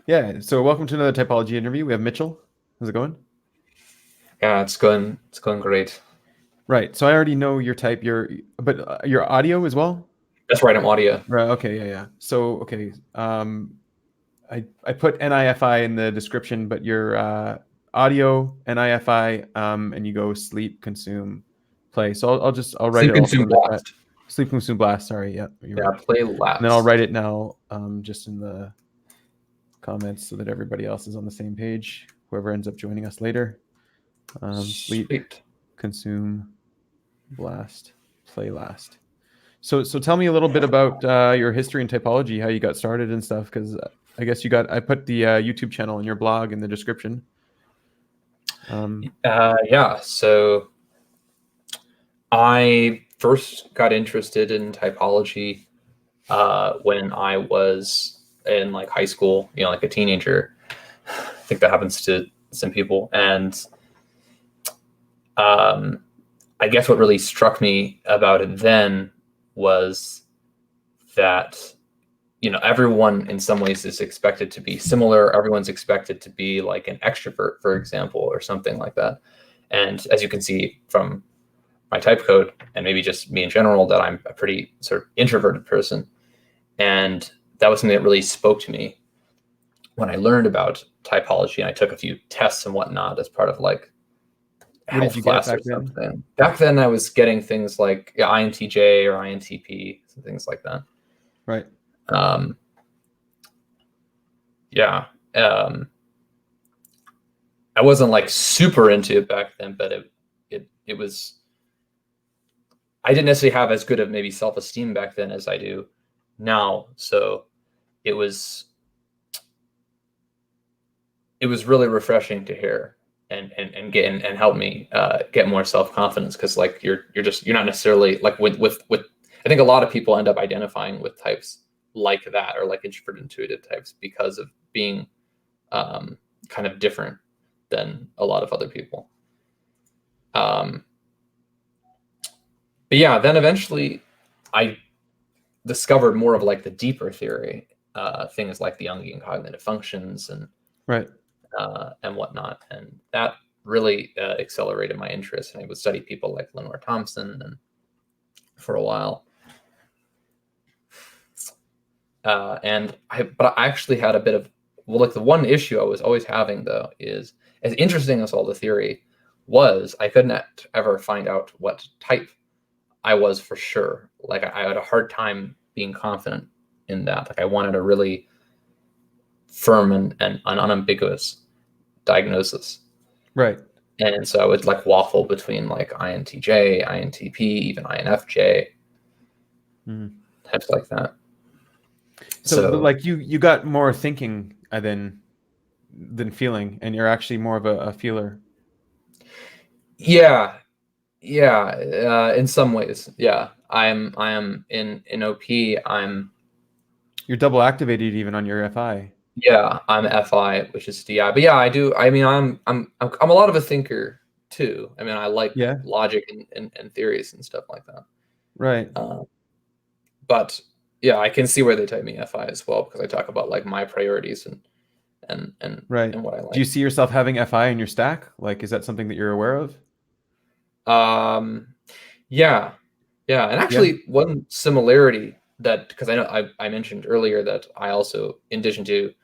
Yeah, so welcome to another typology interview. We have Mitchell. How's it going? Yeah, it's going great. Right. So I already know your type, but your audio as well? That's right, I'm audio. Right. Okay. Yeah. So okay. I put NiFi in the description, but your audio NiFi, and you go sleep, consume, play. So I'll write Sleep it also consume in the chat. blast. Sleep, consume, blast. Sorry. Yeah, you're Yeah, right. play And then I'll write last. it now, just in the comments so that everybody else is on the same page. Whoever ends up joining us later. Sleep, Sweet. consume, blast, play last. So tell me a little bit about your history and typology, how you got started and stuff, because I guess I put the YouTube channel and your blog in the description. Yeah, so I first got interested in typology when I was in like high school, like a teenager. I think that happens to some people. And I guess what really struck me about it then was that everyone in some ways is expected to be similar. Everyone's expected to be like an extrovert, for example, or something like that. And as you can see from my type code, and maybe just me in general, that I'm a pretty sort of introverted person. And that was something that really spoke to me when I learned about typology. And I took a few tests and whatnot as part of like What did health you get class back or then? something. Back then I was getting things like INTJ or INTP, some things like that. Right. Um, yeah. I wasn't like super into it back then, but it was, I didn't necessarily have as good of maybe self-esteem back then as I do now. So it was really refreshing to hear and help me get more self-confidence. Cause like you're not necessarily like with I think a lot of people end up identifying with types like that, or like introvert intuitive types, because of being kind of different than a lot of other people. But yeah, then eventually I discovered more of like the deeper theory, things like the Jungian cognitive functions and Right. And whatnot, and that really accelerated my interest. And I would study people like Lenore Thompson and for a while. But I actually had a bit of, well, like the one issue I was always having though is, as interesting as all the theory was, I couldn't ever find out what type I was for sure. Like I had a hard time being confident in that. Like I wanted a really firm and unambiguous diagnosis. Right. And so I would like waffle between like INTJ, INTP, even INFJ, types like that. So but like you got more thinking than feeling, and you're actually more of a feeler. Yeah, in some ways, yeah. I am in OP. You're double activated even on your FI. Yeah, I'm FI, which is DI. But yeah, I do. I mean, I'm a lot of a thinker too. I mean, I like logic and theories and stuff like that. Right. But yeah, I can see where they type me FI as well, because I talk about like my priorities and right. and what I like. Do you see yourself having FI in your stack? Like, is that something that you're aware of? Yeah. And actually, one similarity that, because I know I mentioned earlier that I also, in addition to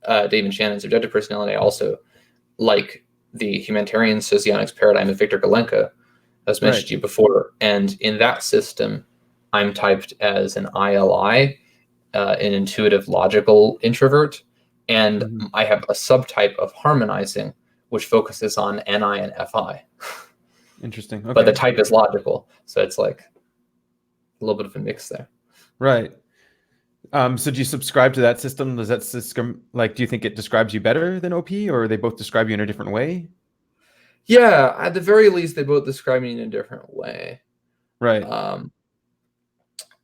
David Shannon's objective personality, I also like the humanitarian socionics paradigm of Victor Golenka, as mentioned to you before. And in that system, I'm typed as an ILI, an intuitive logical introvert. And I have a subtype of harmonizing, which focuses on NI and FI. Interesting. Okay. But the type is logical. So it's like a little bit of a mix there. Right. So do you subscribe to that system? Does that system, like, do you think it describes you better than OP, or they both describe you in a different way? Yeah, at the very least, they both describe me in a different way. Right.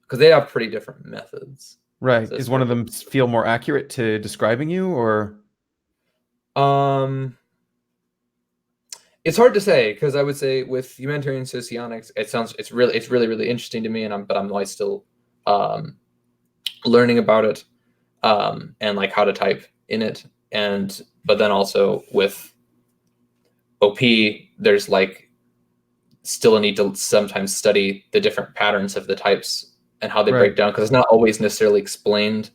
Because they have pretty different methods. Right. Is one of them feel more accurate to describing you, or? It's hard to say, because I would say with humanitarian socionics, it's really interesting to me, but I'm always still learning about it, and like how to type in it, but then also with OP, there's like still a need to sometimes study the different patterns of the types and how they break down, because it's not always necessarily explained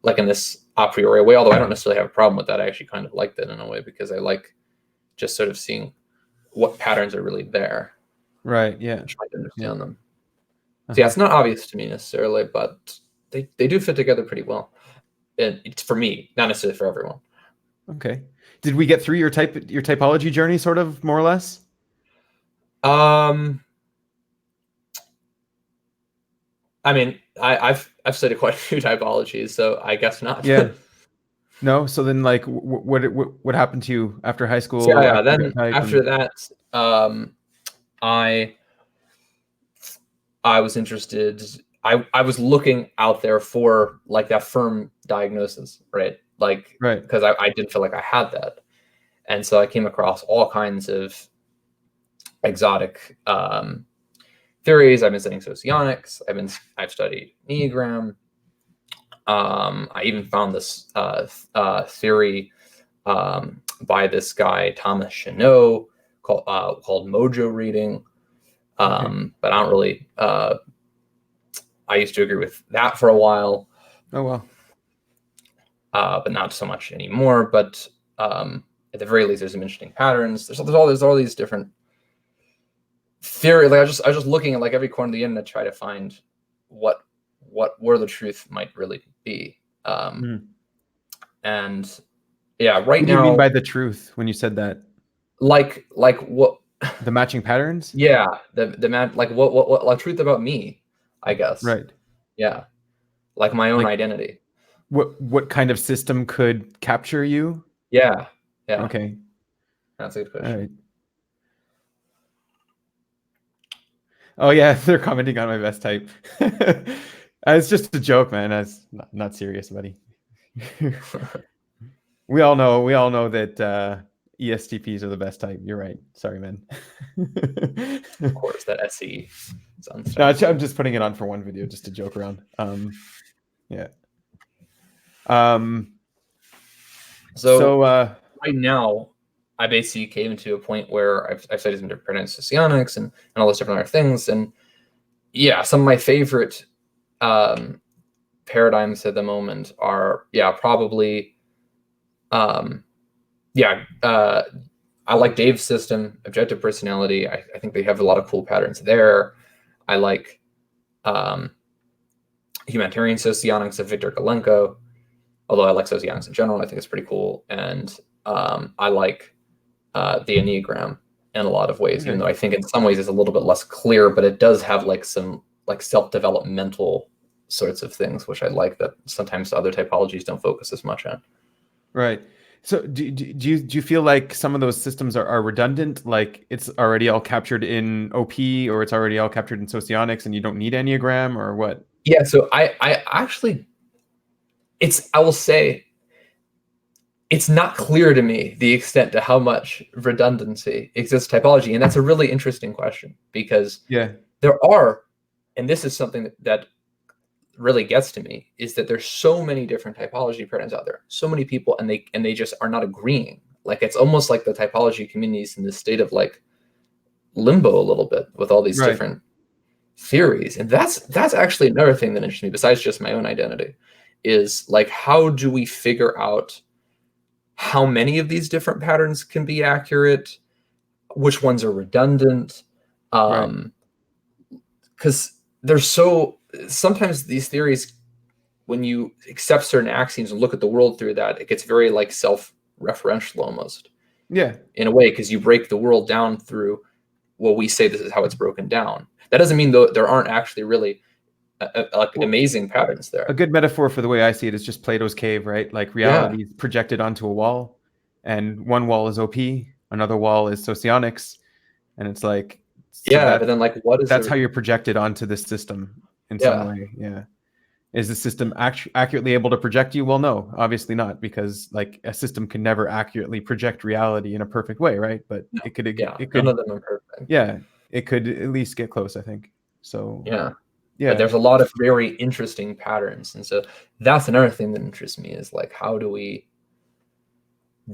like in this a priori way, although I don't necessarily have a problem with that. I actually kind of like that in a way, because I like just sort of seeing what patterns are really there. Right. Yeah. Trying to understand them. So yeah, it's not obvious to me necessarily, but they do fit together pretty well. And it's for me, not necessarily for everyone. Okay. Did we get through your typology journey, sort of, more or less? I mean, I've studied quite a few typologies, so I guess not. Yeah. No. So then, like, what happened to you after high school? So yeah. Then after that, I was interested. I was looking out there for like that firm diagnosis, right? Like, because I didn't feel like I had that, and so I came across all kinds of exotic theories. I've been studying socionics. I've studied Enneagram. I even found this theory by this guy Thomas Chenot called Mojo reading. But I don't really. I used to agree with that for a while. Oh well. But not so much anymore. But at the very least, there's some interesting patterns. There's all these different theory. Like I was just looking at like every corner of the internet to try to find where the truth might really be. And yeah, right now. What do you mean by the truth when you said that? Like what? The matching patterns? Yeah, the like what truth about me, I guess. Right. Yeah, like my own identity. What kind of system could capture you? Yeah. Yeah. Okay. That's a good question. All right. Oh yeah, they're commenting on my best type. It's just a joke, man. That's not serious, buddy. we all know that ESTPs are the best type. You're right. Sorry, man. Of course, that SE. No, I'm just putting it on for one video just to joke around. Yeah. So right now, I basically came to a point where I've studied some different Messianics and all those different other things. And yeah, some of my favorite paradigms at the moment are, probably, I like Dave's system, objective personality. I think they have a lot of cool patterns there. I like humanitarian socionics of Viktor Galenko, although I like socionics in general. I think it's pretty cool. And I like the Enneagram in a lot of ways, even though I think in some ways it's a little bit less clear, but it does have like some like self-developmental sorts of things, which I like that sometimes other typologies don't focus as much on. Right. So do you feel like some of those systems are redundant? Like it's already all captured in OP, or it's already all captured in socionics and you don't need Enneagram, or what? Yeah. So I actually, I will say, it's not clear to me the extent to how much redundancy exists typology. And that's a really interesting question, because there are, and this is something that really gets to me, is that there's so many different typology patterns out there, so many people, and they just are not agreeing. Like it's almost like the typology community is in this state of like limbo a little bit with all these different theories. And that's actually another thing that interests me, besides just my own identity, is like, how do we figure out how many of these different patterns can be accurate, which ones are redundant? Because sometimes these theories, when you accept certain axioms and look at the world through that, it gets very like self-referential almost. Yeah. In a way, because you break the world down through, well, we say this is how it's broken down. That doesn't mean though there aren't actually really amazing patterns there. A good metaphor for the way I see it is just Plato's cave, right? Like reality is projected onto a wall, and one wall is OP, another wall is socionics, and it's like, but then like, what is that's how you're projected onto this system in some way. Yeah. Is the system accurately able to project you? Well, no, obviously not, because like a system can never accurately project reality in a perfect way, right? But it could. None of them are perfect. Yeah, it could at least get close, I think. So but there's a lot of very interesting patterns, and so that's another thing that interests me, is like, how do we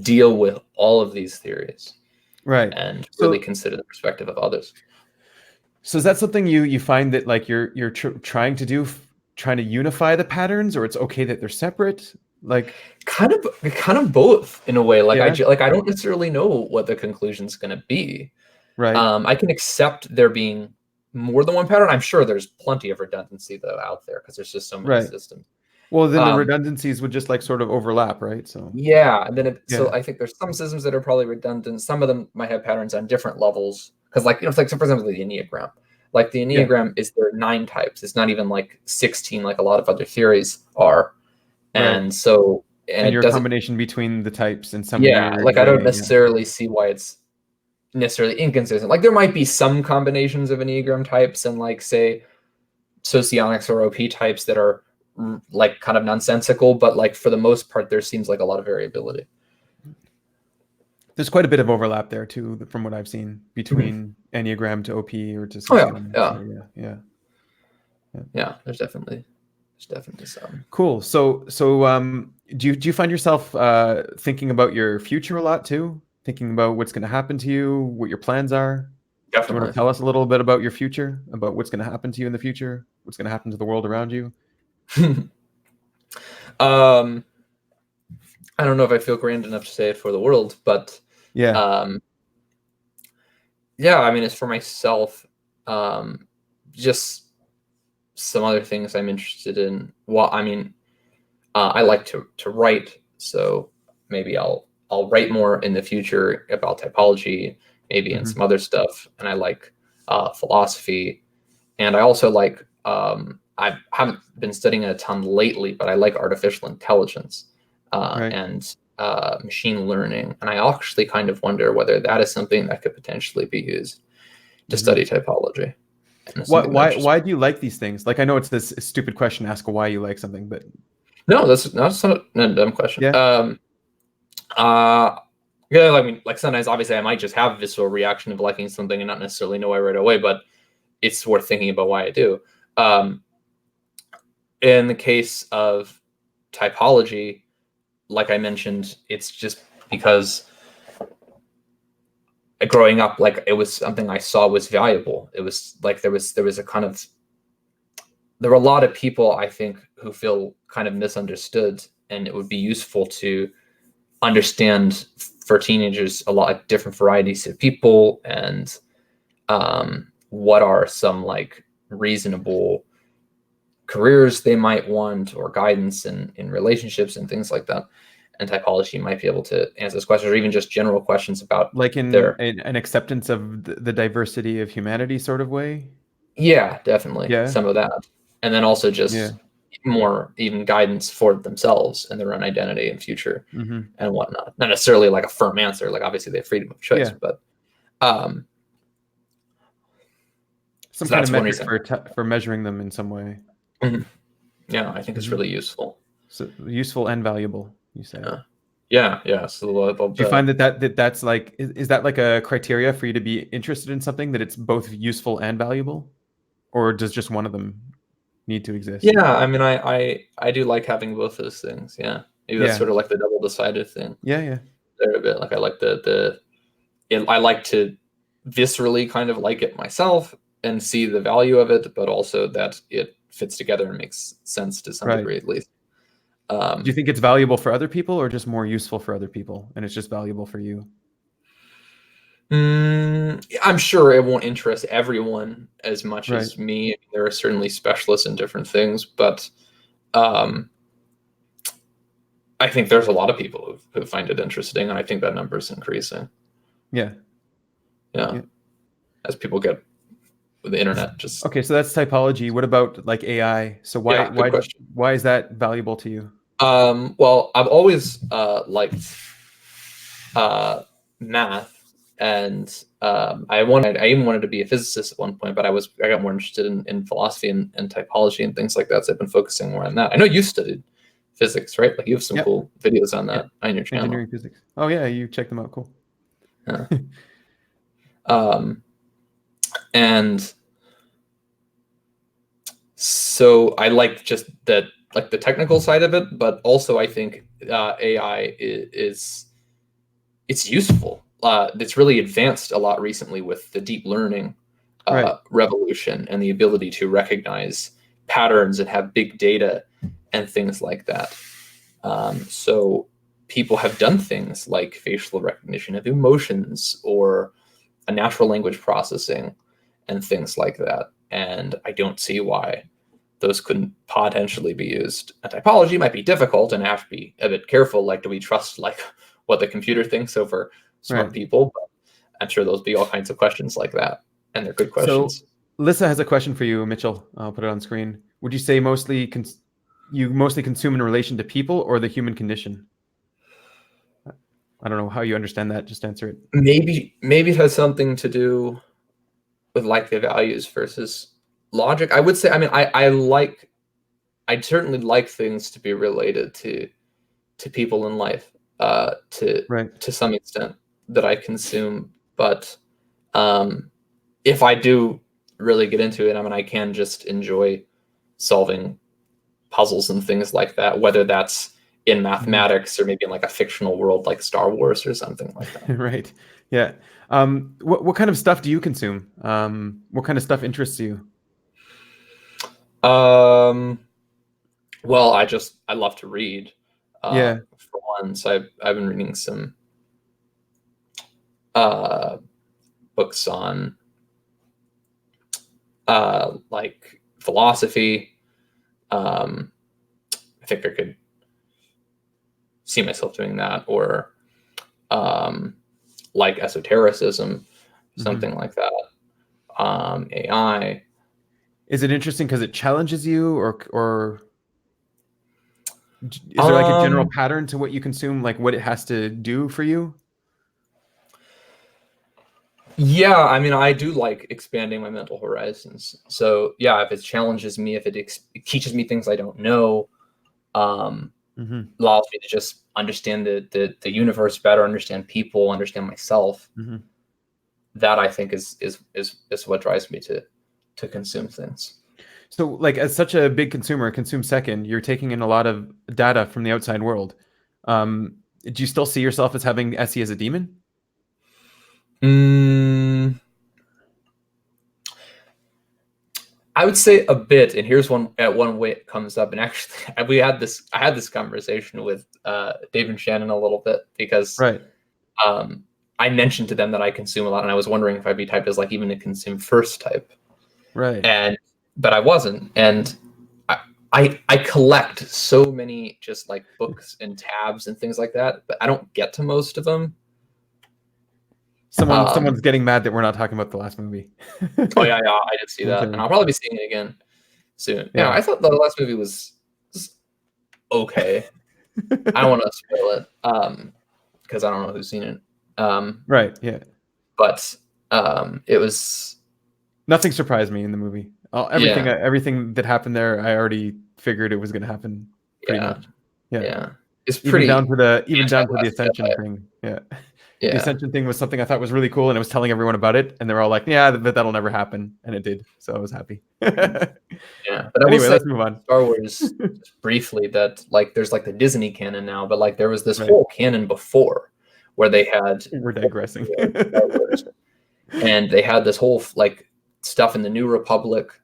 deal with all of these theories, right, and so really consider the perspective of others. so is that something you find that like you're trying to do, trying to unify the patterns, or it's okay that they're separate? Like Kind of both in a way. Like yeah, I don't necessarily know what the conclusion's going to be. right, I can accept there being more than one pattern. I'm sure there's plenty of redundancy though out there because there's just so many right. systems. Well, then the Um, redundancies would just like sort of overlap, right? So yeah, and then so yeah, I think there's some systems that are probably redundant. Some of them might have patterns on different levels because, like, it's like, so for example, the Enneagram. Like the yeah, Enneagram is there are 9 types. It's not even like 16 like a lot of other theories are, right. and so And it you're a doesn't. combination between the types in some Yeah, weird like I don't way. Yeah, necessarily see why it's necessarily inconsistent. Like there might be some combinations of Enneagram types and like say Socionics or OP types that are like kind of nonsensical, but like for the most part, there seems like a lot of variability. there's quite a bit of overlap there too, from what I've seen Mhm. between Enneagram to OP or to Oh yeah, Socionics. yeah, Or, yeah. yeah. There's definitely some. Cool. So do you find yourself thinking about your future a lot too? Thinking about what's going to happen to you, what your plans are? Do you want Definitely. to tell us a little bit about your future, about what's going to happen to you in the future, what's going to happen to the world around you? um, I don't know if I feel grand enough to say it for the world, but Yeah. um, yeah, I mean, it's for myself. Just some other things I'm interested in. Well, I mean, I like to write, so maybe I'll write more in the future about typology, maybe and Hmm. some other stuff. And I like philosophy, and I also like I haven't been studying it a ton lately, but I like artificial intelligence Right. and machine learning, and I actually kind of wonder whether that is something that could potentially be used to Hmm. study typology. And it's Why, something that why, interests why do you like these things? Like, I know it's this stupid question to ask why you like something, but No, that's not a dumb question. yeah, Uh, yeah, I mean, like sometimes obviously I might just have a visceral reaction of liking something and not necessarily know why right away, but it's worth thinking about why I do. Um, in the case of typology, like I mentioned, it's just because growing up, like it was something I saw was valuable. It was like there was a kind of there were a lot of people I think who feel kind of misunderstood, and it would be useful to understand for teenagers a lot of different varieties of people and what are some like reasonable careers they might want or guidance in relationships and things like that. And typology might be able to answer those questions or even just general questions about like in their. an acceptance of the diversity of humanity sort of way. Yeah, definitely Yeah, some of that. And then also yeah. just more even guidance for themselves and their own identity and future Hmm. and whatnot. Not necessarily like a firm answer, like obviously they have freedom of choice, Yeah, but um, some so kind of that's one metric reason. for measuring them in some way. Mhm. Yeah, I think it's Hmm. really useful. So useful and valuable, you say. Yeah, yeah. So Do you find that's like is that like a criteria for you to be interested in something, that it's both useful and valuable, or does just one of them need to exist? yeah. I mean, I do like having both those things. Yeah, maybe that's Yeah, sort of like the double decided thing yeah. there a bit. Like I like I like to viscerally kind of like it myself and see the value of it, but also that it fits together and makes sense to some Right. degree at least. Do you think it's valuable for other people, or just more useful for other people, and it's just valuable for you? I'm sure it won't interest everyone as much Right. as me. There are certainly specialists in different things, but um, I think there's a lot of people who find it interesting, and I think that number is increasing. Yeah. Yeah, Yeah. as people get with the internet, just Okay, so that's typology. What about like AI? So why yeah, good why question. why is that valuable to you? Well, I've always liked math, and I even wanted to be a physicist at one point, but I got more interested in philosophy and typology and things like that. So I've been focusing more on that. I know you studied physics, right? Like you have some Yep. cool videos on Yeah. that on your channel. Engineering physics. Oh yeah, you check them out. Cool. Yeah. Um, and so I like just the technical side of it, but also I think AI is it's useful. It's really advanced a lot recently with the deep learning Right. revolution and the ability to recognize patterns and have big data and things like that. So people have done things like facial recognition of emotions or a natural language processing and things like that. And I don't see why those couldn't potentially be used. A typology might be difficult and I have to be a bit careful. Like, do we trust like what the computer thinks over smart Right. people? But I'm sure there'll be all kinds of questions like that. And they're good questions. So Lissa has a question for you, Mitchell. I'll put it on screen. Would you say you mostly consume in relation to people or the human condition? I don't know how you understand that. Just answer it. Maybe it has something to do with like the values versus logic. I would say, I mean, I certainly like things to be related to people in life, to some extent that I consume. But if I do really get into it, I mean, I can just enjoy solving puzzles and things like that, whether that's in mathematics or maybe in like a fictional world like Star Wars or something like that. Right. Yeah. What kind of stuff do you consume? What kind of stuff interests you? Well, I love to read. Yeah. For one, so I've been reading some books on like philosophy. I think I could see myself doing that, or like esotericism, something like that. AI. Is it interesting because it challenges you, or is there like a general pattern to what you consume, like what it has to do for you? Yeah, I mean, I do like expanding my mental horizons. So yeah, if it challenges me, if it teaches me things I don't know, allows me to just understand the universe better, understand people, understand myself. That I think is what drives me to consume things. So, like, as such a big consumer, consume second, you're taking in a lot of data from the outside world. Do you still see yourself as having SE as a demon? I would say a bit, and here's one way it comes up. And actually, I had this conversation with Dave and Shannon a little bit because I mentioned to them that I consume a lot, and I was wondering if I'd be typed as like even a consume first type. But I wasn't, and I collect so many just like books and tabs and things like that, but I don't get to most of them. Someone's getting mad that we're not talking about the last movie. Oh yeah, I did see that, and I'll probably be seeing it again soon. Yeah, I thought the last movie was okay. I don't want to spoil it because I don't know who's seen it. Yeah. But it was. Nothing surprised me in the movie. Everything that happened there, I already figured it was going to happen pretty much. Yeah. It's pretty even down to the ascension thing. Yeah. The ascension thing was something I thought was really cool, and I was telling everyone about it, and they were all like, "Yeah, but that'll never happen," and it did. So I was happy. But anyway, let's move on. Star Wars, just briefly, that like there's like the Disney canon now, but like there was this whole canon before where they had. We're digressing. And they had this whole like stuff in the New Republic,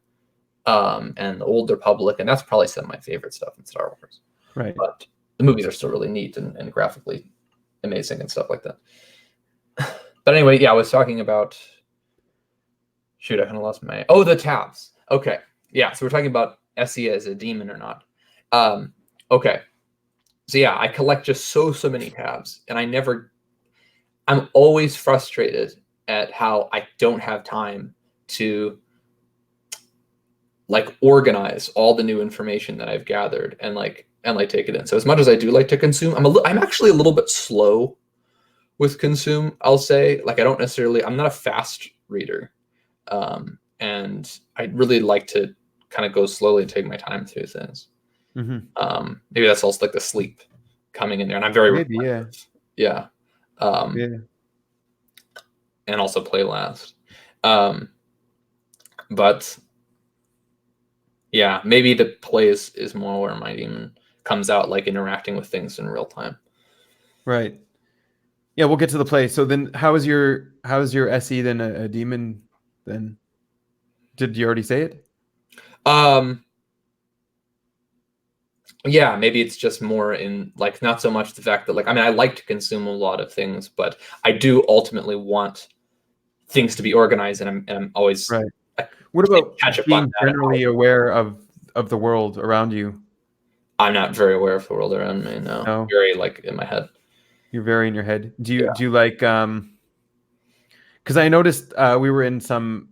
and the Old Republic, and that's probably some of my favorite stuff in Star Wars. But the movies are still really neat and graphically amazing and stuff like that. But anyway, yeah, I was talking about. Shoot, I kind of lost the tabs. Okay, yeah, so we're talking about SE as a demon or not. Okay, so yeah, I collect just so many tabs, and I'm always frustrated at how I don't have time to like organize all the new information that I've gathered and take it in. So as much as I do like to consume, I'm actually a little bit slow with consume. I'll say, like, I'm not a fast reader, and I really like to kind of go slowly and take my time through things. Maybe that's also like the sleep coming in there, and I'm very reflective. And also play last. But yeah, maybe the play is more where my demon comes out, like interacting with things in real time. Right. Yeah, we'll get to the play. So then, how is your SE then a demon? Then did you already say it? Yeah, maybe it's just more in like not so much the fact that like I mean I like to consume a lot of things, but I do ultimately want things to be organized, and I'm always Right. I What can't about catch up on being that. generally aware of the world around you? I'm not very aware of the world around me. No, No, very like in my head. you're very in your head. Yeah. Do you like because I noticed we were in some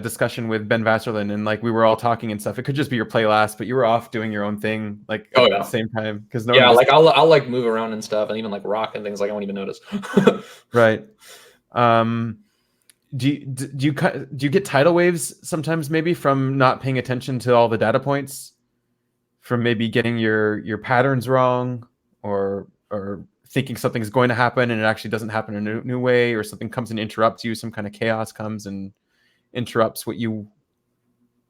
discussion with Ben Vasserlin and like we were all talking and stuff. It could just be your play last, but you were off doing your own thing like Oh at the yeah. same time because no one Yeah, was like I'll like move around and stuff, and even like rock and things like I won't even notice. right. Um, do you get tidal waves sometimes maybe from not paying attention to all the data points, from maybe getting your patterns wrong, or thinking something's going to happen and it actually doesn't happen in a new way, or something comes and interrupts you, some kind of chaos comes and interrupts what you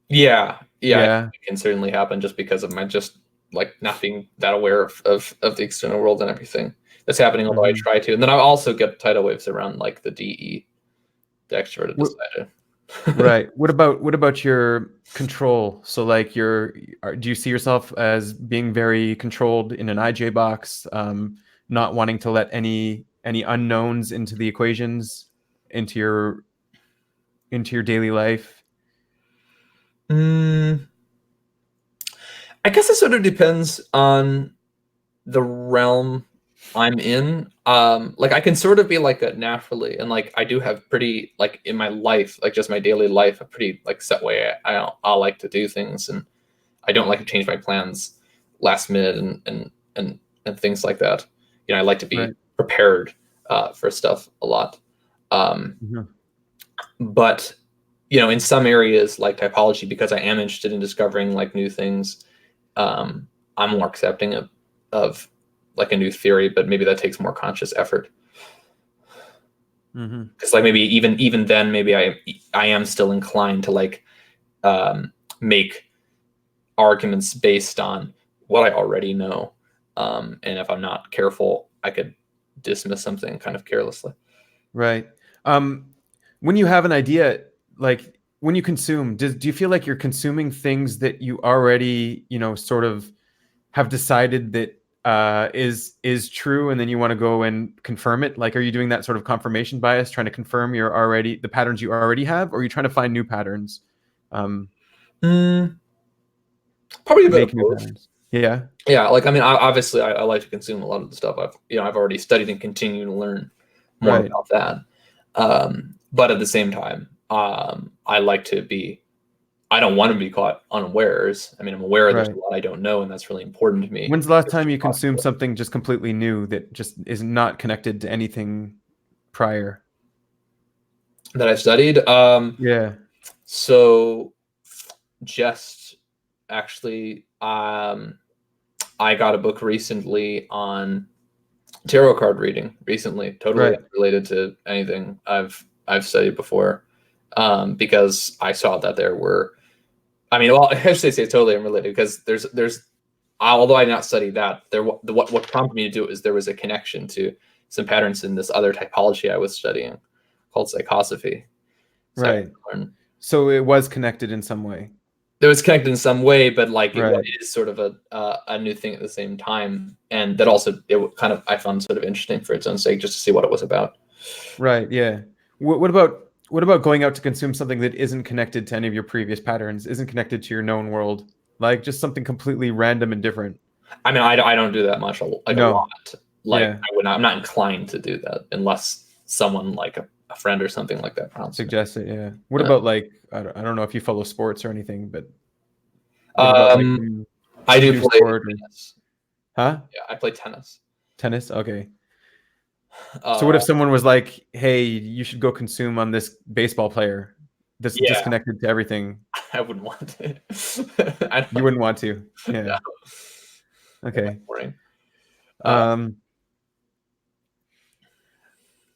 Yeah, I think yeah. it can certainly happen just because of my just like not being that aware of the external world and everything that's happening. Although I Hmm. try to, and then I also get tidal waves around like the DE, the extroverted What, decider. right. What about your control? So like do you see yourself as being very controlled in an IJ box, not wanting to let any unknowns into the equations, into your daily life? Mm, I guess it sort of depends on the realm I'm in. Like I can sort of be like a naturally, and like I do have pretty like in my life, like just my daily life, a pretty like set way I'll like to do things, and I don't like to change my plans last minute and things like that. You know, I like to be Right. prepared for stuff a lot. Um, Mhm. but you know, in some areas like typology, because I am interested in discovering like new things, um, I'm more accepting of like a new theory, but maybe that takes more conscious effort. Mhm. Because like maybe even then, maybe I am still inclined to like make arguments based on what I already know. And if I'm not careful, I could dismiss something kind of carelessly. Right. Um, when you have an idea, like when you consume, do you feel like you're consuming things that you already, sort of have decided that is true, and then you want to go and confirm it? Like, are you doing that sort of confirmation bias, trying to confirm the patterns you already have, or are you trying to find new patterns, um, Mm, probably a bit of make new both. patterns? Yeah. Yeah, like I mean, obviously, I like to consume a lot of the stuff I've already studied and continue to learn more Right. about that. But at the same time, I like to be. I don't want to be caught unawares. I mean, I'm aware there's Right. a lot I don't know, and that's really important to me. When's the last time you consumed something just completely new that just is not connected to anything prior? That I've studied. Yeah. So just actually, I got a book recently on tarot card reading. Recently, totally Right. unrelated to anything I've studied before, because I saw that there were. I mean, well, I should say it's totally unrelated because there's although I not studied that, what prompted me to do it is there was a connection to some patterns in this other typology I was studying called psychosophy. So I Right. learned So it was connected in some way. it was connected in some way, but like Right. it is sort of a new thing at the same time, and that also it kind of I found sort of interesting for its own sake, just to see what it was about. Right. Yeah. What about going out to consume something that isn't connected to any of your previous patterns, isn't connected to your known world, like just something completely random and different? I mean, I don't do that much, like a No. lot. Like Yeah. I would not, I'm not inclined to do that unless someone like a friend or something like that prompts me. Suggest it. Yeah. What Yeah. about like I don't know if you follow sports or anything, but what about like Um, I a do new play sport or tennis. huh? Yeah, I play tennis. Tennis? Okay. So Uh, what if someone was like, "Hey, you should go consume on this baseball player that's yeah, disconnected to everything." I wouldn't want to. I You don't, wouldn't want to. no, Yeah. Okay. boring. Uh,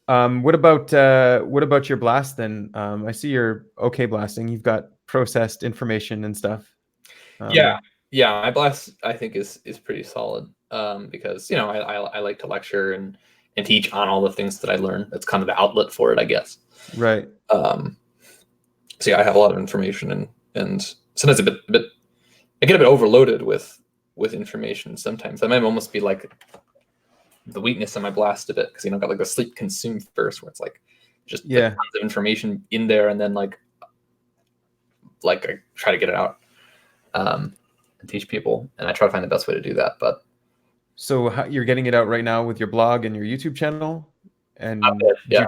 Um, what about your blast then? I see you're okay blasting. You've got processed information and stuff. yeah, Um, yeah. My blast I think is pretty solid, because you know I like to lecture, and and teach on all the things that I learn. That's kind of the outlet for it, I guess. Right. So yeah, I have a lot of information, and sometimes I get a bit overloaded with information. Sometimes that might almost be like the weakness on my blast a bit, because got like the sleep consume first, where it's like just like tons of information in there, and then like I try to get it out and teach people, and I try to find the best way to do that. But so you're getting it out right now with your blog and your YouTube channel, and yeah,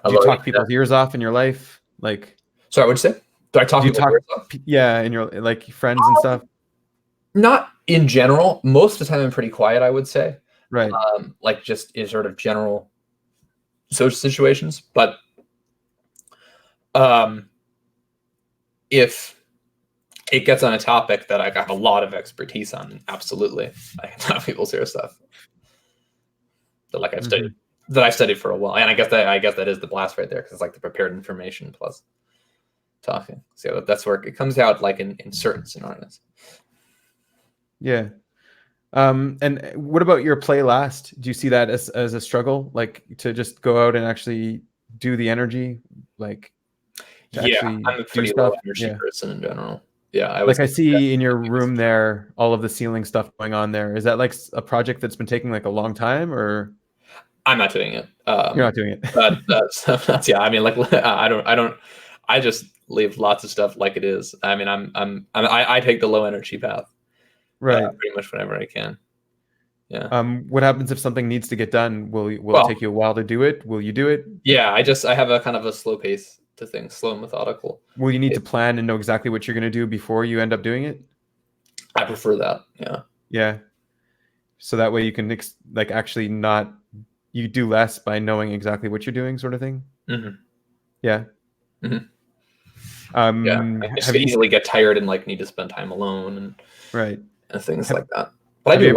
do you talk people's ears off in your life? Like, sorry, what'd you say? Do I talk people's ears off? Yeah, in your like friends and stuff. Not in general. Most of the time, I'm pretty quiet, I would say. Right. Like just in sort of general social situations, but if it gets on a topic that I have a lot of expertise on, absolutely, I can talk people's ear stuff that like I've studied, that I've studied for a while, and I guess that is the blast right there, because it's like the prepared information plus talking. So that's where it comes out, like in certain scenarios. Yeah. And what about your play last? Do you see that as a struggle, like to just go out and actually do the energy, like I'm a pretty low energy person in general. Yeah, I see in your room there, all of the ceiling stuff going on there. Is that like a project that's been taking like a long time, or? I'm not doing it. You're not doing it. That's yeah. I mean, like I just leave lots of stuff like it is. I mean, I take the low energy path, right? Pretty much whenever I can. Yeah. What happens if something needs to get done? Will it take you a while to do it? Will you do it? Yeah, I have a kind of a slow pace to things, slow and methodical. Will you need to plan and know exactly what you're going to do before you end up doing it? I prefer that. Yeah. Yeah. So that way you can like actually not, you do less by knowing exactly what you're doing, sort of thing. Mm-hmm. Yeah. Mm-hmm. Yeah. I just easily get tired and like need to spend time alone and things like that. But have you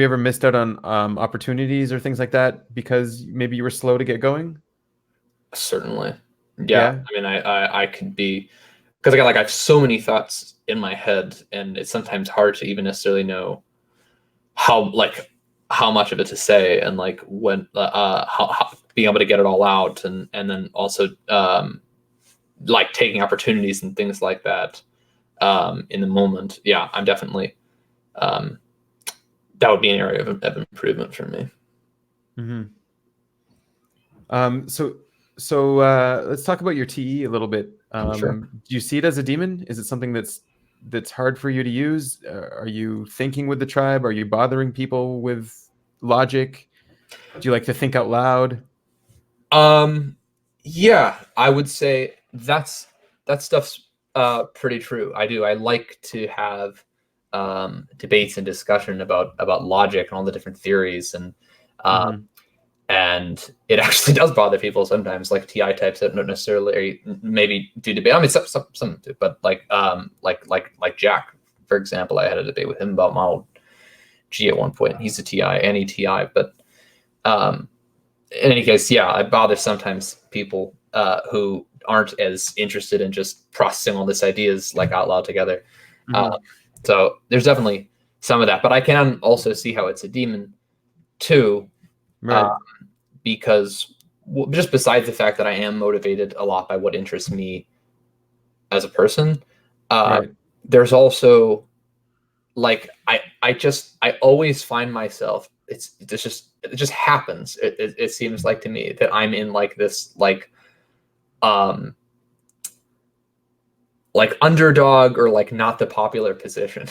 ever missed out on opportunities or things like that because maybe you were slow to get going? Certainly. Yeah. I mean, I could be, because I have so many thoughts in my head, and it's sometimes hard to even necessarily know how much of it to say, and like when how being able to get it all out, and then also like taking opportunities and things like that in the moment. Yeah, I'm definitely that would be an area of improvement for me. So let's talk about your TE a little bit. Sure. Do you see it as a demon? Is it something that's hard for you to use? Are you thinking with the tribe? Are you bothering people with logic? Do you like to think out loud? Yeah, I would say that stuff's pretty true. I do. I like to have debates and discussion about logic and all the different theories, and and it actually does bother people sometimes, like TI types that don't necessarily maybe do debate. I mean, some do, but like Jack, for example, I had a debate with him about Model G at one point. He's a TI, NETI, but in any case, yeah, it bothers sometimes people who aren't as interested in just processing all these ideas like out loud together. So there's definitely some of that, but I can also see how it's a demon too, right? Because just besides the fact that I am motivated a lot by what interests me as a person, there's also like I always find myself, it just happens. It seems like to me that I'm in like this like underdog, or like not the popular position.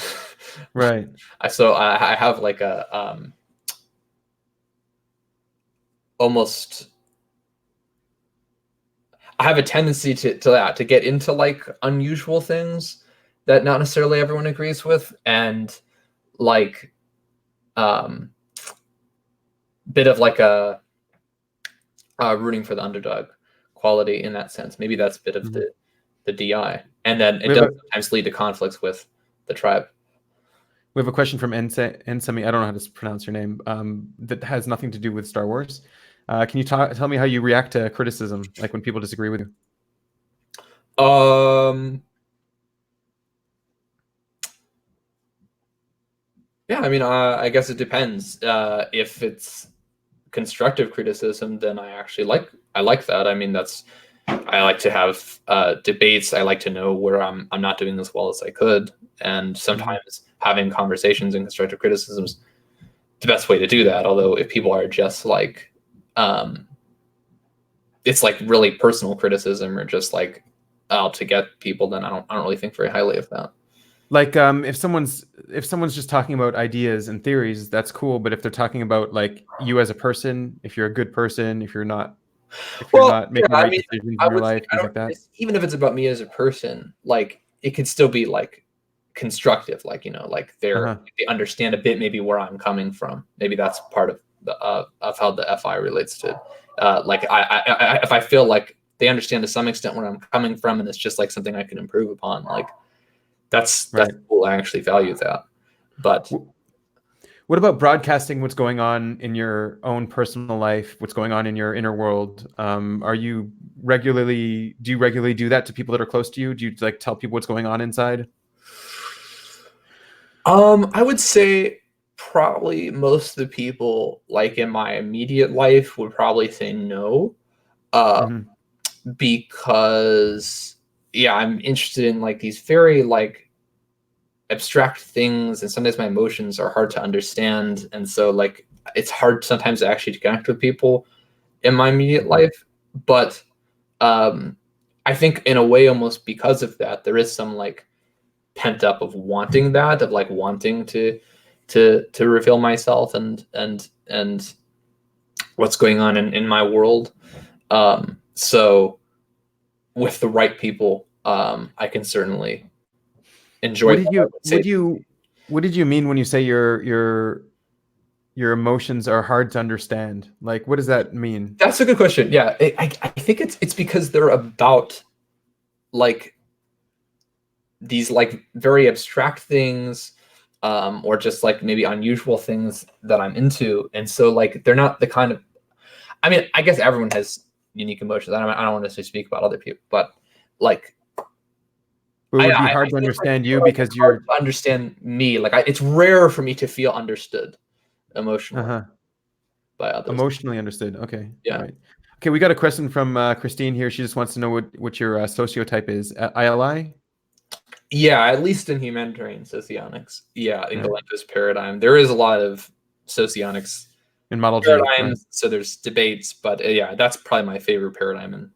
Right. So I have like a almost, I have a tendency to get into like unusual things that not necessarily everyone agrees with, and like bit of like a rooting for the underdog quality in that sense. Maybe that's a bit of the DI, and then it does sometimes lead to conflicts with the tribe. We have a question from Ensemi. I don't know how to pronounce your name. That has nothing to do with Star Wars. Can you tell me how you react to criticism, like when people disagree with you? Yeah, I mean, I guess it depends. If it's constructive criticism, then I like that. I mean, I like to have debates. I like to know where I'm not doing as well as I could, and sometimes having conversations and constructive criticisms the best way to do that. Although if people are just like it's like really personal criticism or just like out to get people, then I don't really think very highly of that. Like if someone's just talking about ideas and theories, that's cool. But if they're talking about like you as a person, if you're a good person, if you're not making the right decisions in your life, things like that. Even if it's about me as a person, like it could still be like constructive, like, you know, like they understand a bit maybe where I'm coming from. Maybe that's part of how the FI relates to like if I feel like they understand to some extent where I'm coming from, and it's just like something I can improve upon, like that's cool. I actually value that. But what about broadcasting what's going on in your own personal life, what's going on in your inner world? Do you regularly do that to people that are close to you? Do you like tell people what's going on inside? I would say probably most of the people like in my immediate life would probably say no. Because I'm interested in like these very like abstract things, and sometimes my emotions are hard to understand, and so like it's hard sometimes actually to connect with people in my immediate life. But I think in a way, almost because of that, there is some like pent up of wanting that, of like wanting to reveal myself and what's going on in my world. So with the right people, I can certainly enjoy. What did you mean when you say your emotions are hard to understand? Like, what does that mean? That's a good question. Yeah, I think it's because they're about like these like very abstract things, or just like maybe unusual things that I'm into, and so like they're not the kind of. I mean, I guess everyone has unique emotions. I don't want to necessarily speak about other people, but like. It would be hard to understand you because you're to understand me. Like it's rare for me to feel understood emotionally by others. Emotionally understood. Okay. Yeah. All right. Okay. We got a question from Christine here. She just wants to know what your sociotype is. ILI? Yeah, at least in humanitarian socionics. Yeah, in Galento's paradigm, there is a lot of socionics in model paradigms. Right. So there's debates, but yeah, that's probably my favorite paradigm and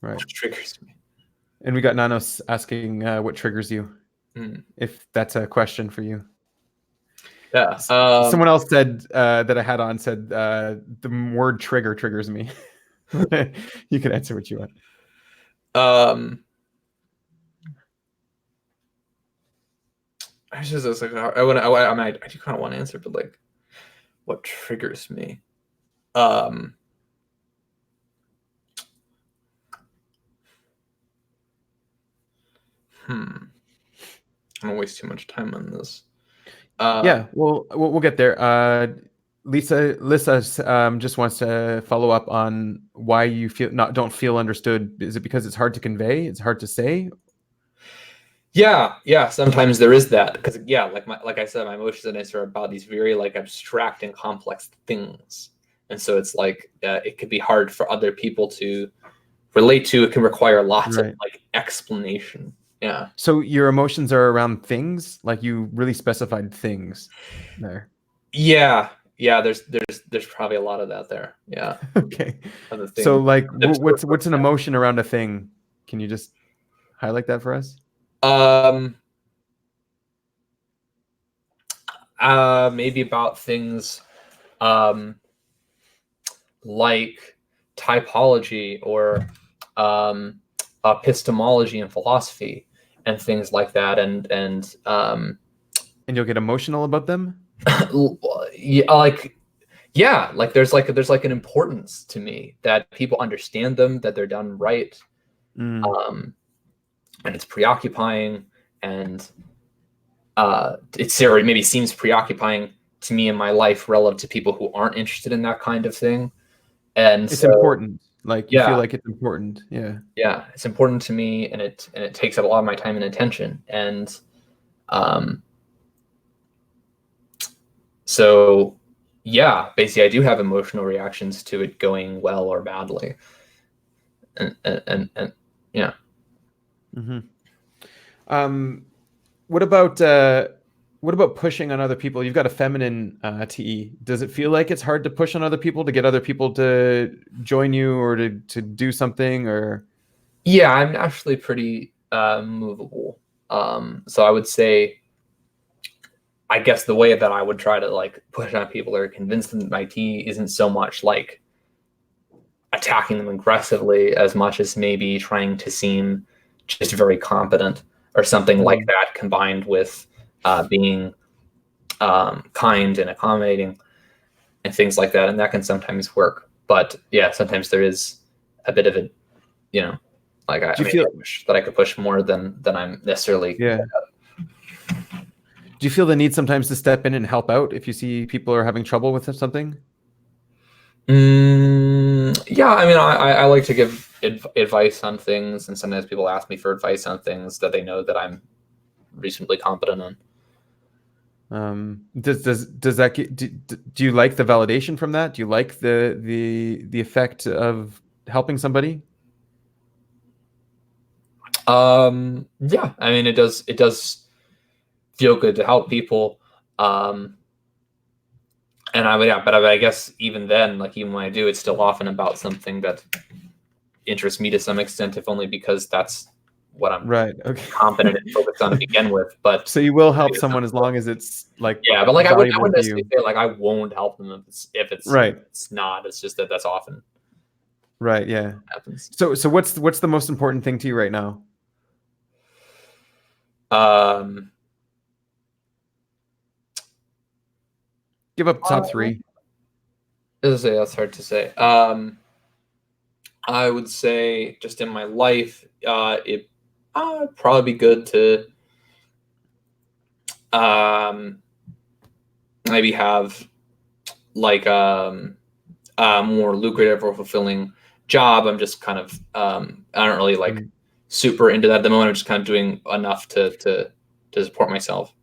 what triggers me. And we got Nanos asking what triggers you, if that's a question for you. Yeah. Someone else said that I had on said the word trigger triggers me. You can answer what you want. I just like I do kind of want to answer, but like, what triggers me? I'm gonna waste too much time on this. Yeah, we'll get there. Lisa just wants to follow up on why you don't feel understood. Is it because it's hard to convey? It's hard to say? Yeah. Sometimes there is that because like I said, my emotions are about these very like abstract and complex things, and so it's like it could be hard for other people to relate to. It can require lots of like explanation. Yeah. So your emotions are around things, like you really specified things there. Yeah. There's probably a lot of that there. Yeah. Okay. So like, what's an emotion around a thing? Can you just highlight that for us? Maybe about things, like typology or epistemology and philosophy and things like that, and you'll get emotional about them. Like there's like an importance to me that people understand them, that they're done right, and it's preoccupying, and it maybe seems preoccupying to me in my life relative to people who aren't interested in that kind of thing. And it's important. Like you feel like it's important. Yeah, it's important to me, and it takes up a lot of my time and attention. And so yeah, basically I do have emotional reactions to it going well or badly. And yeah. Mm-hmm. What about pushing on other people? You've got a feminine TE. Does it feel like it's hard to push on other people to get other people to join you or to do something? Or Yeah, I'm actually pretty movable. So I would say, I guess the way that I would try to like push on people or convince them that my TE isn't so much like attacking them aggressively as much as maybe trying to seem just very competent or something like that, combined with being kind and accommodating and things like that. And that can sometimes work. But yeah, sometimes there is a bit of a, like I wish that I could push more than I'm necessarily. Yeah. Do you feel the need sometimes to step in and help out if you see people are having trouble with something? Yeah, I mean, I like to give advice on things, and sometimes people ask me for advice on things that they know that I'm reasonably competent on. Does that do you like the validation from that? Do you like the effect of helping somebody? Yeah, I mean, it does feel good to help people. And I guess even then, like even when I do, it's still often about something that interests me to some extent, if only because that's what I'm competent and focused on to begin with. But so you will help someone as long as it's like, yeah, but like I wouldn't necessarily say like I won't help them if it's right. It's not. It's just that's often right. Yeah. Happens. So what's the most important thing to you right now? Give up the top three. That's hard to say. I would say just in my life, it probably be good to maybe have like more lucrative or fulfilling job. I'm just kind of I don't really like super into that at the moment. I'm just kind of doing enough to support myself.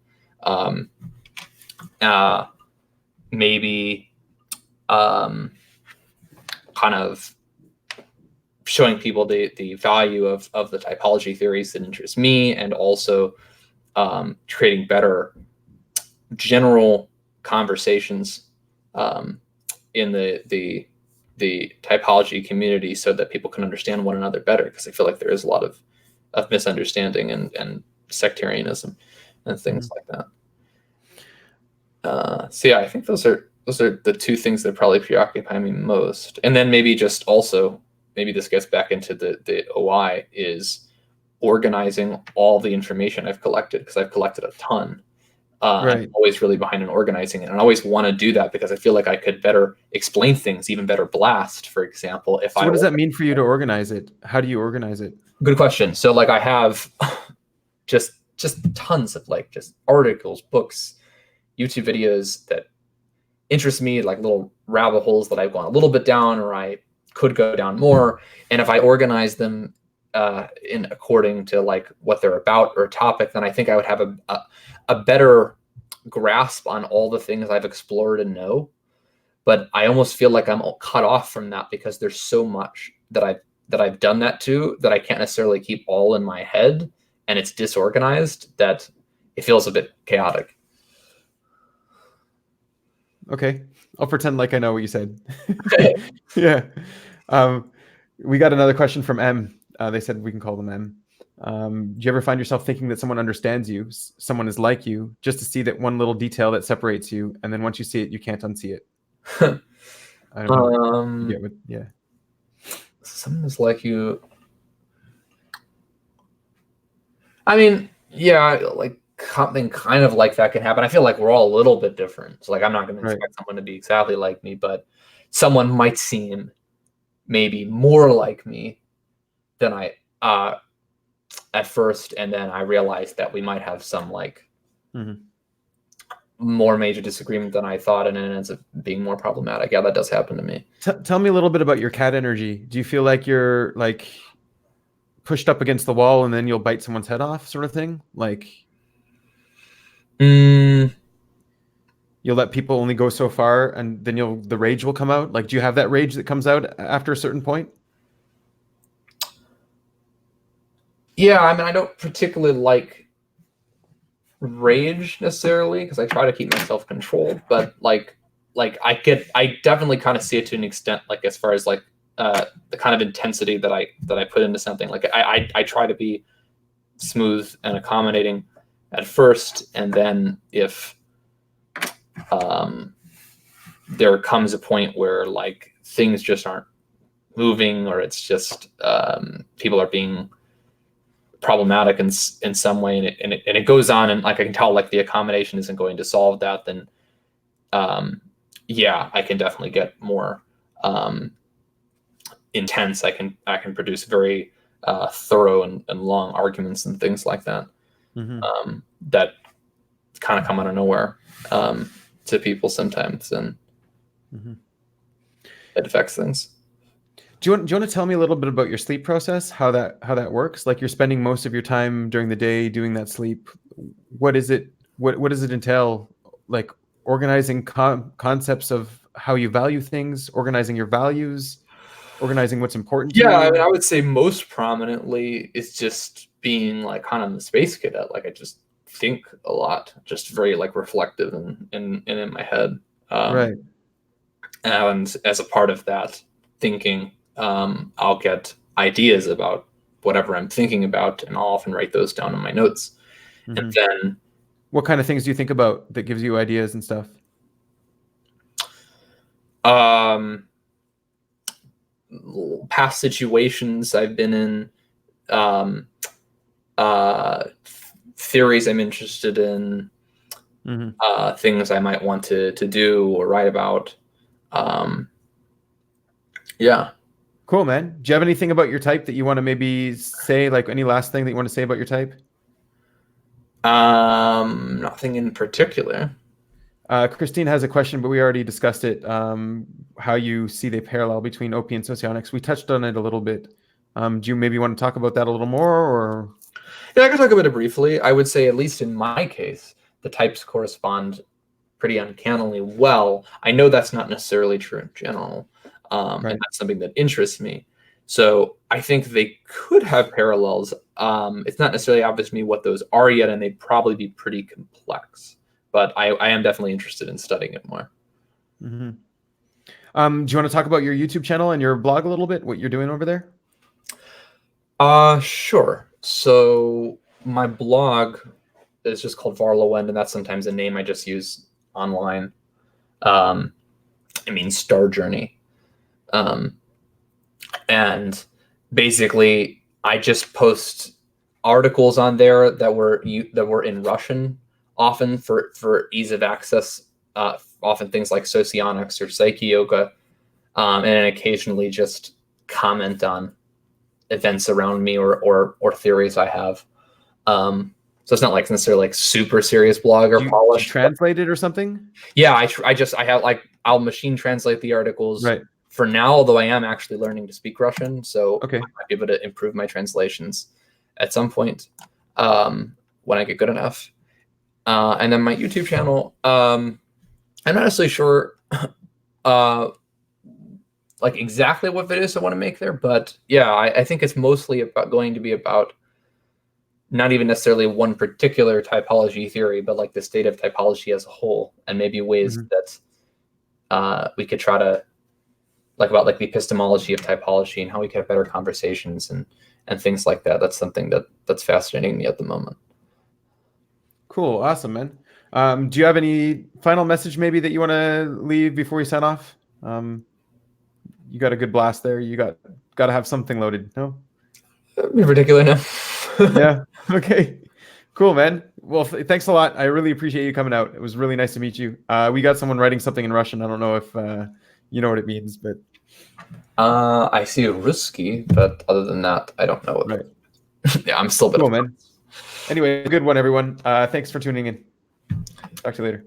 Maybe kind of showing people the value of the typology theories that interest me, and also creating better general conversations in the typology community so that people can understand one another better, because I feel like there is a lot of misunderstanding and sectarianism and things like that. So yeah, I think those are the two things that probably preoccupy me most. And then maybe just also, maybe this gets back into the OI, is organizing all the information I've collected, because I've collected a ton. I'm always really behind in organizing it, and I always want to do that because I feel like I could better explain things, even better blast, for example. So what does that mean for you to organize it? How do you organize it? Good question. So like I have just tons of like just articles, books, YouTube videos that interest me, like little rabbit holes that I've gone a little bit down, or I could go down more. And if I organize them in according to like what they're about or topic, then I think I would have a better grasp on all the things I've explored and know. But I almost feel like I'm cut off from that because there's so much that I've done that to, that I can't necessarily keep all in my head, and it's disorganized, that it feels a bit chaotic. Okay, I'll pretend like I know what you said. Yeah. We got another question from M. They said we can call them M. Do you ever find yourself thinking that someone understands you, someone is like you, just to see that one little detail that separates you, and then once you see it, you can't unsee it? I don't know. Yeah. Someone is like you. I mean, yeah, like something kind of like that can happen. I feel like we're all a little bit different. So like I'm not going to expect someone to be exactly like me, but someone might seem maybe more like me than I at first, and then I realized that we might have some like more major disagreement than I thought, and it ends up being more problematic. Yeah, that does happen to me. Tell me a little bit about your cat energy. Do you feel like you're like pushed up against the wall and then you'll bite someone's head off, sort of thing? Like, you'll let people only go so far, and then the rage will come out? Like, do you have that rage that comes out after a certain point? Yeah, I mean, I don't particularly like rage necessarily because I try to keep myself controlled, but like I definitely kind of see it to an extent, like as far as like the kind of intensity that I put into something. Like I try to be smooth and accommodating at first, and then if there comes a point where like things just aren't moving, or it's just people are being problematic in some way, and it goes on, and like I can tell like the accommodation isn't going to solve that, then yeah, I can definitely get more intense. I can produce very thorough and long arguments and things like that. That kind of come out of nowhere to people sometimes, and it affects things. Do you want to tell me a little bit about your sleep process? How that works? Like, you're spending most of your time during the day doing that sleep. What is it? What does it entail? Like, organizing concepts of how you value things, organizing your values, organizing what's important to you. I mean, I would say most prominently is just being like kind of the space cadet. Like, I just think a lot, just very like reflective and in my head. Right. And as a part of that thinking, I'll get ideas about whatever I'm thinking about, and I'll often write those down in my notes. And then, what kind of things do you think about that gives you ideas and stuff? Past situations I've been in, theories I'm interested in, things I might want to do or write about. Yeah. Cool, man. Do you have anything about your type that you want to maybe say, like any last thing that you want to say about your type? Nothing in particular. Christine has a question, but we already discussed it. How you see the parallel between OP and Socionics. We touched on it a little bit. Do you maybe want to talk about that a little more, or? Yeah, I can talk about it briefly. I would say, at least in my case, the types correspond pretty uncannily well. I know that's not necessarily true in general, and that's something that interests me. So I think they could have parallels. It's not necessarily obvious to me what those are yet, and they'd probably be pretty complex. But I am definitely interested in studying it more. Do you want to talk about your YouTube channel and your blog a little bit, what you're doing over there? Sure. So my blog is just called Varlowend, and that's sometimes a name I just use online. I mean, Star Journey. And basically, I just post articles on there that were in Russian, often for ease of access. Often things like Socionics or Psyche Yoga, and then occasionally just comment on events around me or theories I have. So it's not like necessarily like super serious blog or polished. Do you translate it or something? Yeah, I have like, I'll machine translate the articles for now, although I am actually learning to speak Russian, so I might be able to improve my translations at some point when I get good enough. And then my YouTube channel, I'm not necessarily sure like exactly what videos I want to make there, but yeah, I think it's mostly going to be about not even necessarily one particular typology theory, but like the state of typology as a whole, and maybe ways that we could try to, like, about like the epistemology of typology and how we could have better conversations and things like that. That's something that's fascinating me at the moment. Cool. Awesome, man. Do you have any final message maybe that you want to leave before we sign off? You got a good blast there. You got to have something loaded. No? In particular, no. Yeah. Okay. Cool, man. Well, thanks a lot. I really appreciate you coming out. It was really nice to meet you. We got someone writing something in Russian. I don't know if you know what it means, but I see Ruski, but other than that, I don't know what. Yeah, I'm still a bit cool, man. Anyway, good one, everyone. Thanks for tuning in. Talk to you later.